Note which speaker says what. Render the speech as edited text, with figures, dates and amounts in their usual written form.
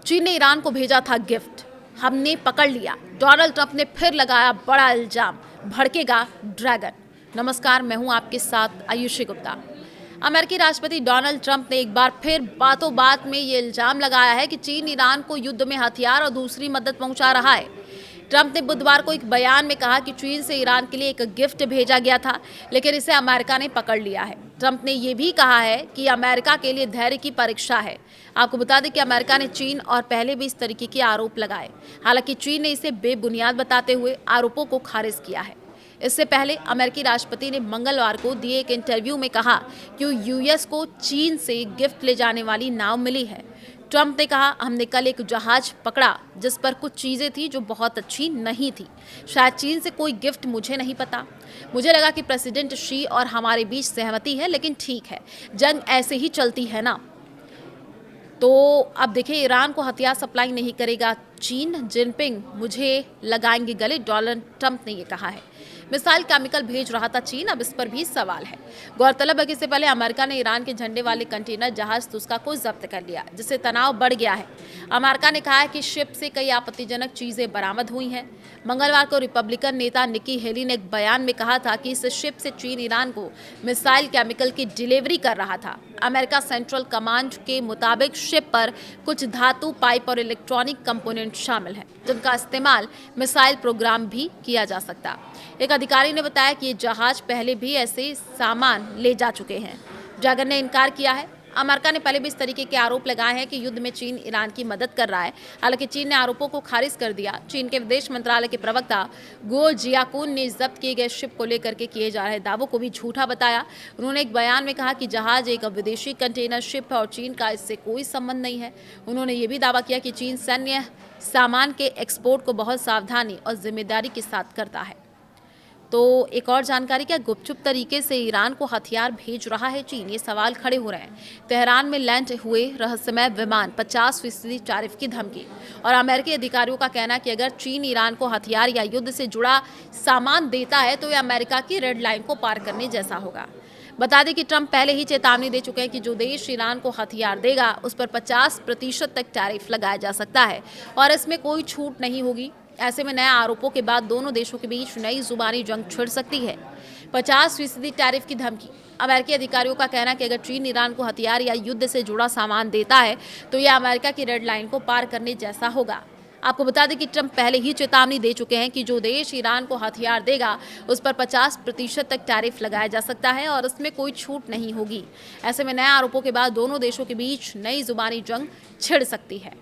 Speaker 1: चीन ने ईरान को भेजा था गिफ्ट, हमने पकड़ लिया। डोनाल्ड ट्रंप ने फिर लगाया बड़ा इल्जाम, भड़केगा ड्रैगन। नमस्कार, मैं हूं आपके साथ आयुषी गुप्ता। अमेरिकी राष्ट्रपति डोनाल्ड ट्रंप ने एक बार फिर बातों बात में ये इल्जाम लगाया है कि चीन ईरान को युद्ध में हथियार और दूसरी मदद पहुंचा रहा है। ट्रंप ने बुधवार को एक बयान में कहा कि चीन से ईरान के लिए एक गिफ्ट भेजा गया था, लेकिन इसे अमेरिका ने पकड़ लिया है। ट्रंप ने यह भी कहा है कि अमेरिका के लिए धैर्य की परीक्षा है। आपको बता दें कि अमेरिका ने चीन और पहले भी इस तरीके के आरोप लगाए। हालांकि चीन ने इसे बेबुनियाद बताते हुए आरोपों को खारिज किया है। इससे पहले अमेरिकी राष्ट्रपति ने मंगलवार को दिए एक इंटरव्यू में कहा कि यूएस को चीन से गिफ्ट ले जाने वाली नाव मिली है। ट्रंप ने कहा, हमने कल एक जहाज पकड़ा जिस पर कुछ चीज़ें थी जो बहुत अच्छी नहीं थी। शायद चीन से कोई गिफ्ट, मुझे नहीं पता। मुझे लगा कि प्रेसिडेंट शी और हमारे बीच सहमति है, लेकिन ठीक है, जंग ऐसे ही चलती है ना। तो अब देखिए, ईरान को हथियार सप्लाई नहीं करेगा चीन, जिनपिंग मुझे लगाएंगे गले, डोनाल्ड ट्रंप ने ये कहा है। मिसाइल केमिकल भेज रहा था चीन, अब इस पर भी सवाल है। गौरतलब है कि इससे पहले अमेरिका ने ईरान के झंडे वाले कंटेनर जहाज तुस्का को जब्त कर लिया, जिससे तनाव बढ़ गया है। अमेरिका ने कहा है कि शिप से कई आपत्तिजनक चीजें बरामद हुई हैं। मंगलवार को रिपब्लिकन नेता निकी हेली ने एक बयान में कहा था कि इस शिप से चीन ईरान को मिसाइल केमिकल की डिलीवरी कर रहा था। अमेरिका सेंट्रल कमांड के मुताबिक शिप पर कुछ धातु, पाइप और इलेक्ट्रॉनिक कंपोनेंट शामिल हैं, जिनका इस्तेमाल मिसाइल प्रोग्राम भी किया जा सकता। एक अधिकारी ने बताया कि ये जहाज पहले भी ऐसे सामान ले जा चुके हैं। ड्रैगन ने इनकार किया है। अमेरिका ने पहले भी इस तरीके के आरोप लगाए हैं कि युद्ध में चीन ईरान की मदद कर रहा है। हालांकि चीन ने आरोपों को खारिज कर दिया। चीन के विदेश मंत्रालय के प्रवक्ता गो जियाकुन ने जब्त किए गए शिप को लेकर के किए जा रहे दावों को भी झूठा बताया। उन्होंने एक बयान में कहा कि जहाज एक विदेशी कंटेनर शिप है और चीन का इससे कोई संबंध नहीं है। उन्होंने ये भी दावा किया कि चीन सैन्य सामान के एक्सपोर्ट को बहुत सावधानी और जिम्मेदारी के साथ करता है। तो एक और जानकारी, क्या गुपचुप तरीके से ईरान को हथियार भेज रहा है चीन? ये सवाल खड़े हो रहे हैं। तेहरान में लैंड हुए रहस्यमय विमान 50% टैरिफ की धमकी, और अमेरिकी अधिकारियों का कहना है कि अगर चीन ईरान को हथियार या युद्ध से जुड़ा सामान देता है तो यह अमेरिका की रेड लाइन को पार करने जैसा होगा। बता दें कि ट्रंप पहले ही चेतावनी दे चुके हैं कि जो देश ईरान को हथियार देगा उस पर 50% तक टैरिफ लगाया जा सकता है और इसमें कोई छूट नहीं होगी। ऐसे में नए आरोपों के बाद दोनों देशों के बीच नई जुबानी जंग छिड़ सकती है। 50% टैरिफ की धमकी। अमेरिकी अधिकारियों का कहना है कि अगर चीन ईरान को हथियार या युद्ध से जुड़ा सामान देता है तो यह अमेरिका की रेड लाइन को पार करने जैसा होगा। आपको बता दें कि ट्रंप पहले ही चेतावनी दे चुके हैं कि जो देश ईरान को हथियार देगा उस पर 50% तक टैरिफ लगाया जा सकता है और इसमें कोई छूट नहीं होगी। ऐसे में नए आरोपों के बाद दोनों देशों के बीच नई जुबानी जंग छिड़ सकती है।